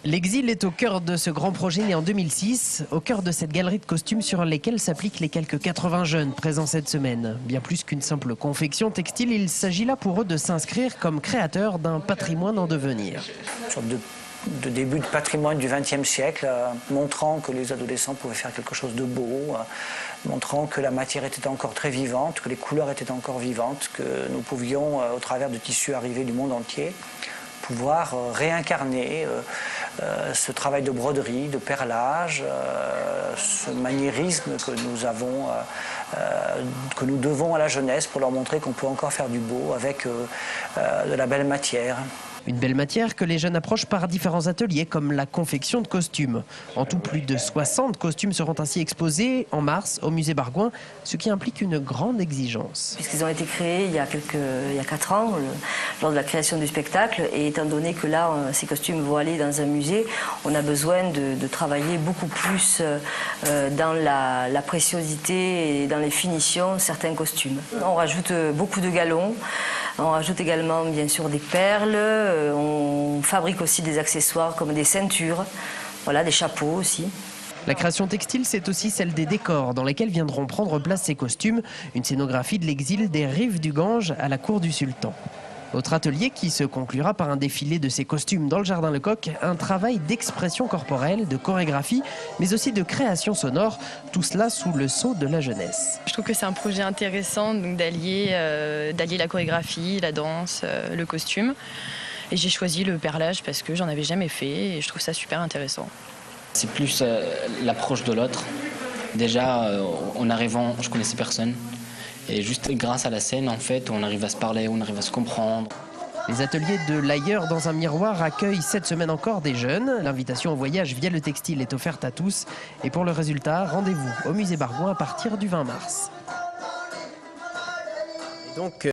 L'exil est au cœur de ce grand projet né en 2006, au cœur de cette galerie de costumes sur lesquels s'appliquent les quelques 80 jeunes présents cette semaine. Bien plus qu'une simple confection textile, il s'agit là pour eux de s'inscrire comme créateurs d'un patrimoine en devenir. Une sorte de début de patrimoine du XXe siècle, montrant que les adolescents pouvaient faire quelque chose de beau, montrant que la matière était encore très vivante, que les couleurs étaient encore vivantes, que nous pouvions, au travers de tissus arrivés du monde entier, pouvoir réincarner ce travail de broderie, de perlage, ce maniérisme que nous avons, que nous devons à la jeunesse pour leur montrer qu'on peut encore faire du beau avec de la belle matière. Une belle matière que les jeunes approchent par différents ateliers comme la confection de costumes. En tout, plus de 60 costumes seront ainsi exposés en mars au musée Bargouin, ce qui implique une grande exigence. Puisqu'ils ont été créés il y a 4 ans, lors de la création du spectacle, et étant donné que là, ces costumes vont aller dans un musée, on a besoin de travailler beaucoup plus dans la préciosité et dans les finitions certains costumes. On rajoute beaucoup de galons. On rajoute également bien sûr des perles, on fabrique aussi des accessoires comme des ceintures, voilà, des chapeaux aussi. La création textile, c'est aussi celle des décors dans lesquels viendront prendre place ces costumes, une scénographie de l'exil des rives du Gange à la cour du sultan. Autre atelier qui se conclura par un défilé de ces costumes dans le Jardin Lecoq, un travail d'expression corporelle, de chorégraphie, mais aussi de création sonore, tout cela sous le sceau de la jeunesse. Je trouve que c'est un projet intéressant d'allier la chorégraphie, la danse, le costume. Et j'ai choisi le perlage parce que j'en avais jamais fait et je trouve ça super intéressant. C'est plus l'approche de l'autre. Déjà, en arrivant, je connaissais personne. Et juste grâce à la scène, en fait, on arrive à se parler, on arrive à se comprendre. Les ateliers de l'ailleurs dans un miroir accueillent cette semaine encore des jeunes. L'invitation au voyage via le textile est offerte à tous. Et pour le résultat, rendez-vous au musée Bargouin à partir du 20 mars. Et donc,